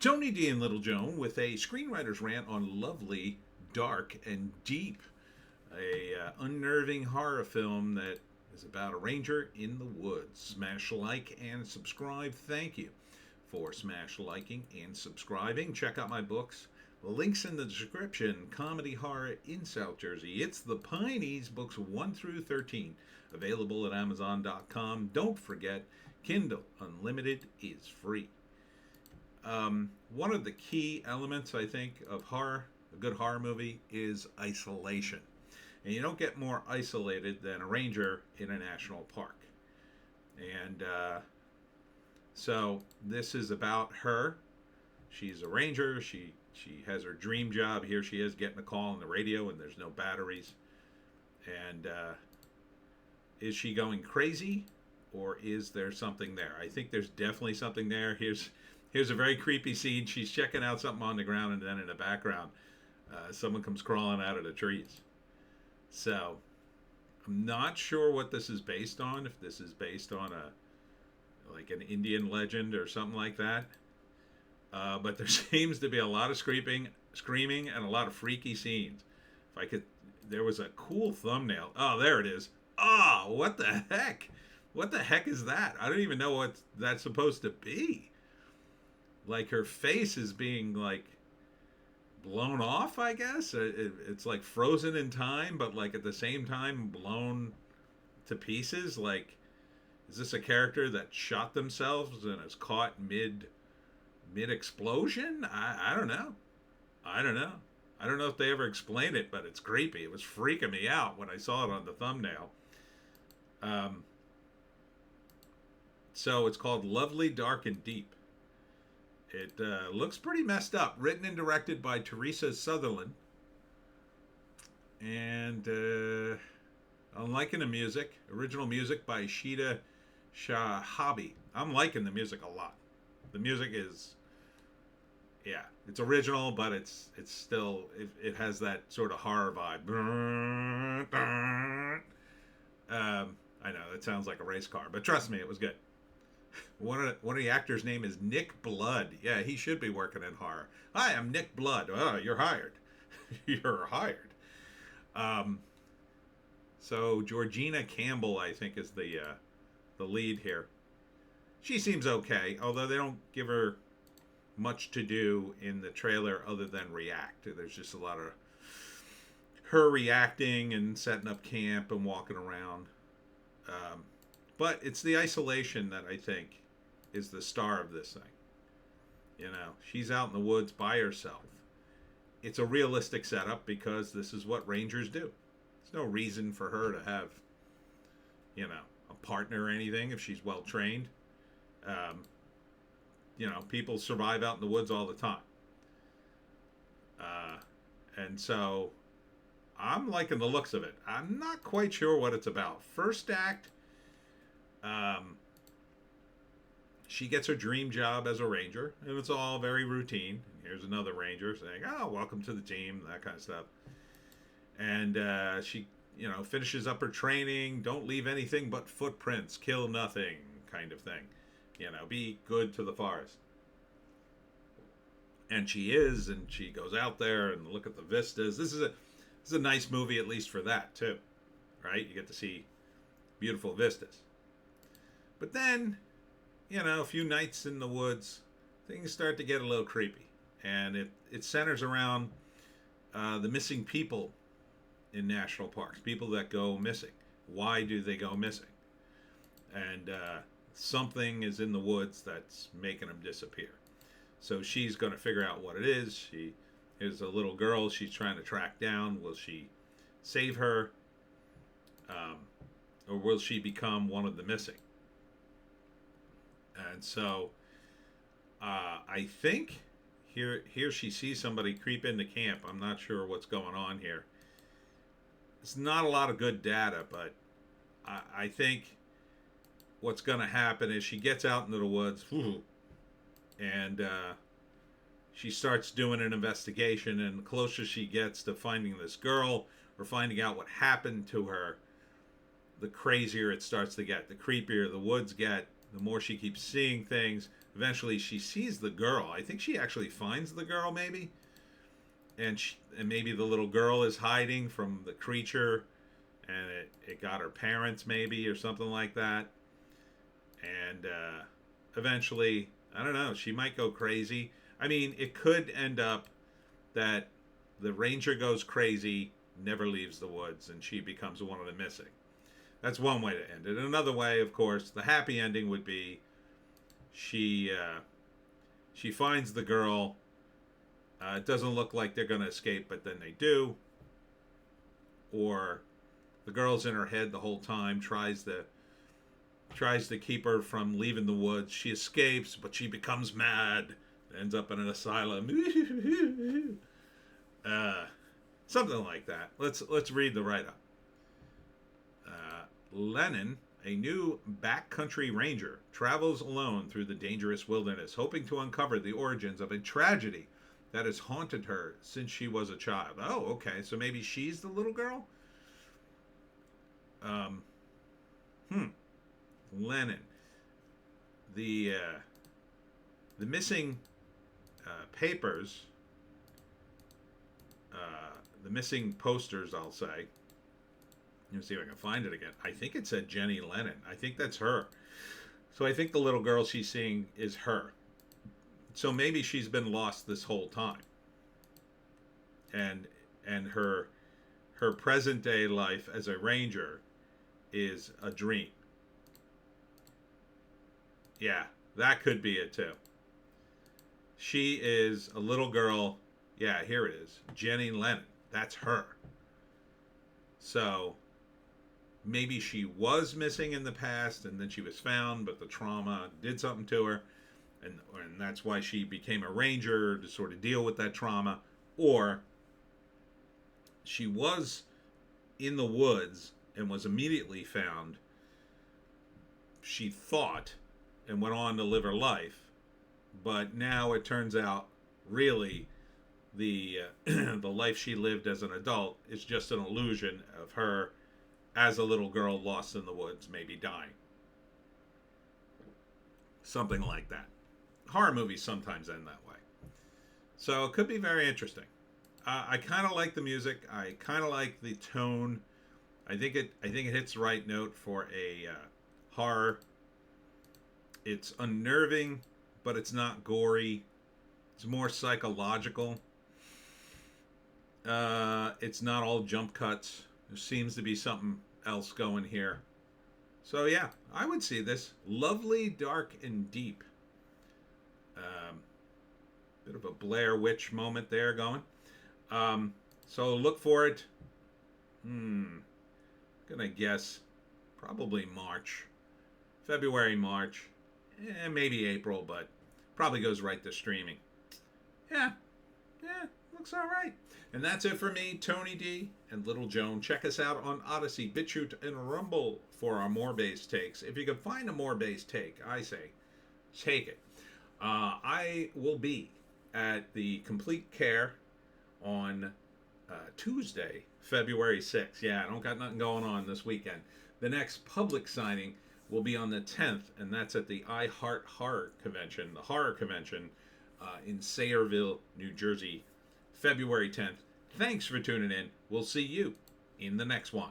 Tony D and Little Joan with a screenwriter's rant on Lovely, Dark, and Deep, a unnerving horror film that is about a ranger in the woods. Smash like and subscribe. Thank you for smash liking and subscribing. Check out my books. Links in the description. Comedy horror in South Jersey. It's the Pineys, books 1 through 13. Available at Amazon.com. Don't forget, Kindle Unlimited is free. One of the key elements, I think, of horror, a good horror movie, is isolation. And you don't get more isolated than a ranger in a national park. And so this is about her. She's a ranger. She has her dream job. Here she is getting a call on the radio, and there's no batteries. And is she going crazy, or is there something there? I think there's definitely something there. Here's a very creepy scene. She's checking out something on the ground, and then in the background, someone comes crawling out of the trees. So, I'm not sure what this is based on. If this is based on like an Indian legend or something like that. But there seems to be a lot of screaming, and a lot of freaky scenes. There was a cool thumbnail. Oh, there it is. Oh, what the heck? What the heck is that? I don't even know what that's supposed to be. Like, her face is being, like, blown off, I guess. It's like frozen in time, but, like, at the same time blown to pieces. Like, is this a character that shot themselves and is caught mid-explosion? I don't know. I don't know. I don't know if they ever explained it, but it's creepy. It was freaking me out when I saw it on the thumbnail. So it's called Lovely, Dark, and Deep. It looks pretty messed up. Written and directed by Teresa Sutherland. And I'm liking the music. Original music by Shida Shahabi. I'm liking the music a lot. The music is, yeah, it's original, but it's still, it has that sort of horror vibe. I know, that sounds like a race car, but trust me, it was good. One of the actors' name is Nick Blood. Yeah, he should be working in horror. Hi, I'm Nick Blood. Oh, you're hired. You're hired. So Georgina Campbell, I think, is the lead here. She seems okay, although they don't give her much to do in the trailer other than react. There's just a lot of her reacting and setting up camp and walking around. But it's the isolation that I think is the star of this thing. You know, she's out in the woods by herself. It's a realistic setup because this is what rangers do. There's no reason for her to have, you know, a partner or anything if she's well trained. You know, people survive out in the woods all the time. And so I'm liking the looks of it. I'm not quite sure what it's about. First act, she gets her dream job as a ranger, and it's all very routine. Here's another ranger saying, "Oh, welcome to the team," that kind of stuff. And she, you know, finishes up her training. Don't leave anything but footprints. Kill nothing, kind of thing. You know, be good to the forest. And she is, and she goes out there and look at the vistas. This is a nice movie, at least for that too, right? You get to see beautiful vistas. But then, you know, a few nights in the woods, things start to get a little creepy. And it centers around the missing people in national parks, people that go missing. Why do they go missing? And something is in the woods that's making them disappear. So she's going to figure out what it is. She is a little girl she's trying to track down. Will she save her? Or will she become one of the missing? And so I think here she sees somebody creep into camp. I'm not sure what's going on here. It's not a lot of good data, but I think what's going to happen is she gets out into the woods and she starts doing an investigation, and the closer she gets to finding this girl or finding out what happened to her, the crazier it starts to get. The creepier the woods get, the more she keeps seeing things, eventually she sees the girl. I think she actually finds the girl, maybe. And maybe the little girl is hiding from the creature, and it got her parents, maybe, or something like that. And eventually, I don't know, she might go crazy. I mean, it could end up that the ranger goes crazy, never leaves the woods, and she becomes one of the missing. That's one way to end it. Another way, of course, the happy ending would be she finds the girl. It doesn't look like they're going to escape, but then they do. Or the girl's in her head the whole time, tries to keep her from leaving the woods. She escapes, but she becomes mad, ends up in an asylum. Something like that. Let's read the write-up. Lennon, a new backcountry ranger, travels alone through the dangerous wilderness, hoping to uncover the origins of a tragedy that has haunted her since she was a child. Oh, okay. So maybe she's the little girl? Lennon. The missing papers, the missing posters, I'll say. Let me see if I can find it again. I think it said Jenny Lennon. I think that's her. So I think the little girl she's seeing is her. So maybe she's been lost this whole time. And her present day life as a ranger is a dream. Yeah, that could be it too. She is a little girl. Yeah, here it is. Jenny Lennon. That's her. So maybe she was missing in the past and then she was found, but the trauma did something to her. And that's why she became a ranger, to sort of deal with that trauma. Or she was in the woods and was immediately found, she thought, and went on to live her life. But now it turns out, really, the the life she lived as an adult is just an illusion of her as a little girl lost in the woods, maybe dying. Something like that. Horror movies sometimes end that way. So it could be very interesting. I kind of like the music. I kind of like the tone. I think it hits the right note for a horror. It's unnerving, but it's not gory. It's more psychological. It's not all jump cuts. There seems to be something else going here. So yeah, I would see this. Lovely, dark, and deep. Bit of a Blair Witch moment there going. So look for it. Gonna guess probably March. February, March. Maybe April, but probably goes right to streaming. Yeah, looks all right. And that's it for me, Tony D and Little Joan. Check us out on Odysee, Bitchute, and Rumble for our more based takes. If you can find a more based take, I say, take it. I will be at the Complete Care on Tuesday, February 6th. Yeah, I don't got nothing going on this weekend. The next public signing will be on the 10th, and that's at the I Heart Horror Convention, the horror convention in Sayreville, New Jersey, February 10th. Thanks for tuning in. We'll see you in the next one.